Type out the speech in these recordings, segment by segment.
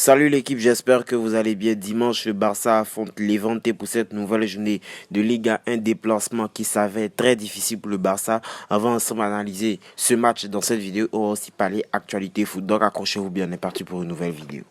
Salut l'équipe, j'espère que vous allez bien. Dimanche, le Barça affronte Levante pour cette nouvelle journée de Liga 1, déplacement qui s'avère très difficile pour le Barça. Avant ensemble d'analyser ce match dans cette vidéo, on va aussi parler actualité foot. Donc accrochez-vous bien, on est parti pour une nouvelle vidéo.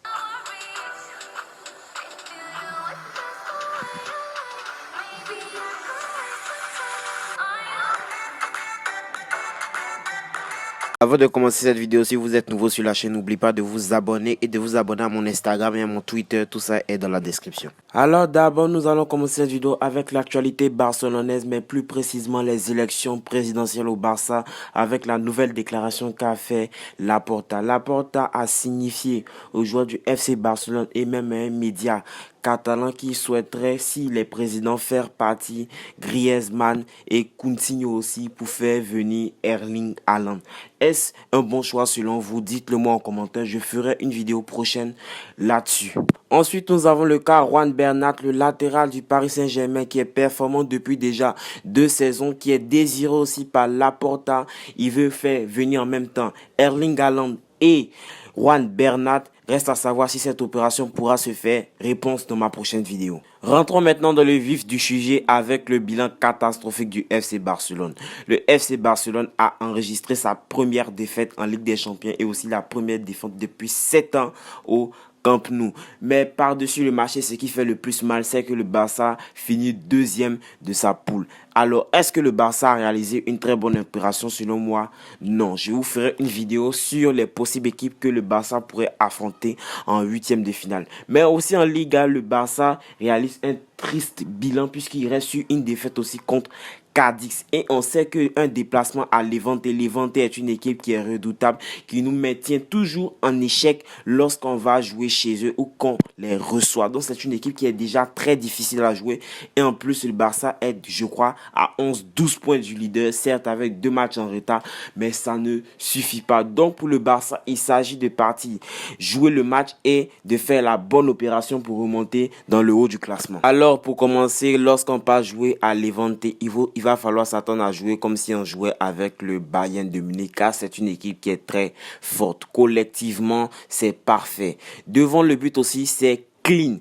Avant de commencer cette vidéo, si vous êtes nouveau sur la chaîne, n'oubliez pas de vous abonner et de vous abonner à mon Instagram et à mon Twitter. Tout ça est dans la description. Alors d'abord, nous allons commencer cette vidéo avec l'actualité barcelonaise, mais plus précisément les élections présidentielles au Barça avec la nouvelle déclaration qu'a fait Laporta. Laporta a signifié aux joueurs du FC Barcelone et même à un média catalan qui souhaiterait, si les présidents, faire partie Griezmann et Coutinho aussi pour faire venir Erling Haaland. Est-ce un bon choix selon vous? Dites-le moi en commentaire, je ferai une vidéo prochaine là-dessus. Ensuite, nous avons le cas Juan Bernat, le latéral du Paris Saint-Germain qui est performant depuis déjà 2 saisons, qui est désiré aussi par Laporta. Il veut faire venir en même temps Erling Haaland et Juan Bernat. Reste à savoir si cette opération pourra se faire. Réponse dans ma prochaine vidéo. Rentrons maintenant dans le vif du sujet avec le bilan catastrophique du FC Barcelone. Le FC Barcelone a enregistré sa première défaite en Ligue des Champions et aussi la première défaite depuis 7 ans au Camp Nou. Mais par-dessus le marché, ce qui fait le plus mal, c'est que le Barça finit deuxième de sa poule. Alors, est-ce que le Barça a réalisé une très bonne opération? Selon moi, non. Je vous ferai une vidéo sur les possibles équipes que le Barça pourrait affronter en huitième de finale. Mais aussi en Liga, le Barça réalise un triste bilan puisqu'il reste sur une défaite aussi contre Cadix. Et on sait qu'un déplacement à Levante est une équipe qui est redoutable, qui nous maintient toujours en échec lorsqu'on va jouer chez eux ou qu'on les reçoit. Donc c'est une équipe qui est déjà très difficile à jouer. Et en plus, le Barça est, je crois, à 11-12 points du leader, certes avec 2 matchs en retard, mais ça ne suffit pas. Donc pour le Barça, il s'agit de partir jouer le match et de faire la bonne opération pour remonter dans le haut du classement. Alors pour commencer, lorsqu'on part jouer à Levante, il va falloir s'attendre à jouer comme si on jouait avec le Bayern de Munich, car c'est une équipe qui est très forte. Collectivement, c'est parfait. Devant le but aussi, c'est clean.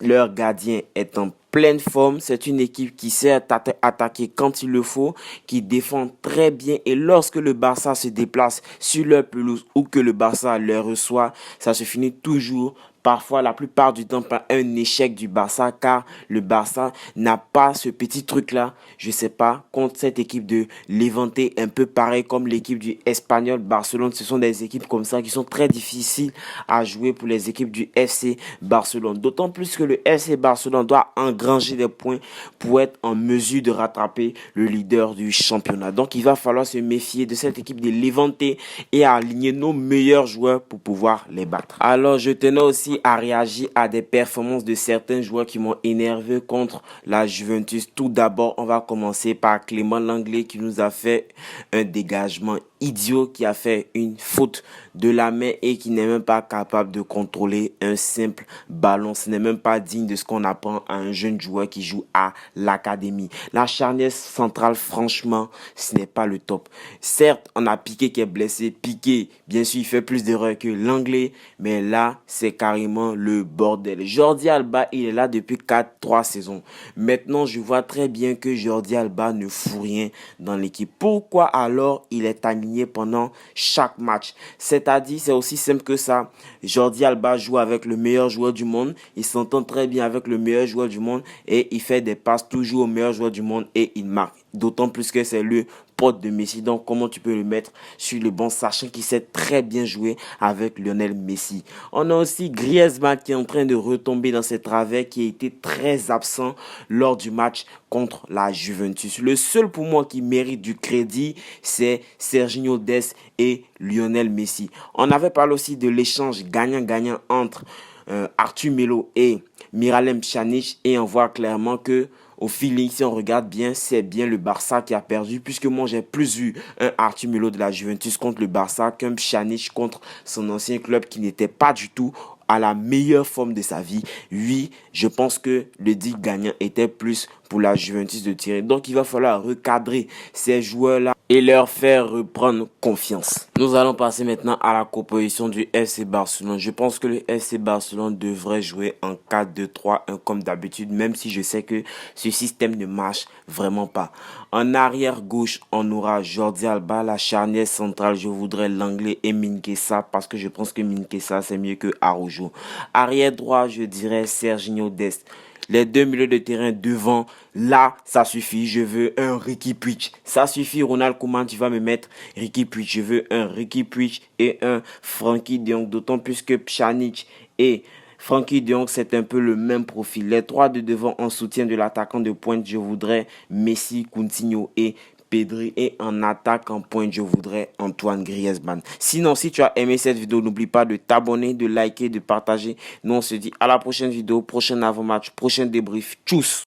Leur gardien est en pleine forme. C'est une équipe qui sait attaquer quand il le faut, qui défend très bien. Et lorsque le Barça se déplace sur leur pelouse ou que le Barça les reçoit, ça se finit toujours, parfois la plupart du temps, par un échec du Barça, car le Barça n'a pas ce petit truc-là, je sais pas, contre cette équipe de Levante, un peu pareil comme l'équipe du Espagnol Barcelone. Ce sont des équipes comme ça qui sont très difficiles à jouer pour les équipes du FC Barcelone. D'autant plus que le FC Barcelone doit engranger des points pour être en mesure de rattraper le leader du championnat. Donc il va falloir se méfier de cette équipe de Levante et aligner nos meilleurs joueurs pour pouvoir les battre. Alors je tenais aussi à réagir à des performances de certains joueurs qui m'ont énervé contre la Juventus. Tout d'abord, on va commencer par Clément Lenglet qui nous a fait un dégagement idiot, qui a fait une faute de la main et qui n'est même pas capable de contrôler un simple ballon. Ce n'est même pas digne de ce qu'on apprend à un jeune joueur qui joue à l'académie. La charnière centrale, franchement, ce n'est pas le top. Certes, on a Piqué qui est blessé. Piqué, bien sûr, il fait plus d'erreurs que Lenglet, mais là, c'est carrément le bordel. Jordi Alba, il est là depuis 3 saisons. Maintenant, je vois très bien que Jordi Alba ne fout rien dans l'équipe. Pourquoi alors il est aligné pendant chaque match? C'est-à-dire, c'est aussi simple que ça. Jordi Alba joue avec le meilleur joueur du monde. Il s'entend très bien avec le meilleur joueur du monde et il fait des passes toujours au meilleur joueur du monde et il marque. D'autant plus que c'est le pote de Messi. Donc, comment tu peux le mettre sur le banc, sachant qu'il sait très bien jouer avec Lionel Messi. On a aussi Griezmann qui est en train de retomber dans ses travers, qui a été très absent lors du match contre la Juventus. Le seul pour moi qui mérite du crédit, c'est Serginho Dest et Lionel Messi. On avait parlé aussi de l'échange gagnant-gagnant entre Arthur Melo et Miralem Pjanic et on voit clairement que au feeling, si on regarde bien, c'est bien le Barça qui a perdu, puisque moi j'ai plus vu un Arthur Melo de la Juventus contre le Barça qu'un Pjanic contre son ancien club qui n'était pas du tout à la meilleure forme de sa vie. Oui, je pense que le deal gagnant était plus pour la Juventus de Turin. Donc il va falloir recadrer ces joueurs-là et leur faire reprendre confiance. Nous allons passer maintenant à la composition du FC Barcelone. Je pense que le FC Barcelone devrait jouer en 4-2-3-1 comme d'habitude, même si je sais que ce système ne marche vraiment pas. En arrière gauche, on aura Jordi Alba. La charnière centrale, je voudrais l'anglais et Mingueza parce que je pense que Mingueza c'est mieux que Araujo. Arrière droit, je dirais Serginho Dest. Les deux milieux de terrain devant, là, ça suffit. Je veux un Riqui Puig. Ça suffit, Ronald Koeman, tu vas me mettre Riqui Puig. Je veux un Riqui Puig et un Frenkie de Jong. D'autant plus que Pjanic et Frenkie de Jong, c'est un peu le même profil. Les trois de devant en soutien de l'attaquant de pointe, je voudrais Messi, Coutinho et Pedri, et en attaque en pointe, je voudrais Antoine Griezmann. Sinon, si tu as aimé cette vidéo, n'oublie pas de t'abonner, de liker, de partager. Nous, on se dit à la prochaine vidéo, prochain avant-match, prochain débrief. Tchuss!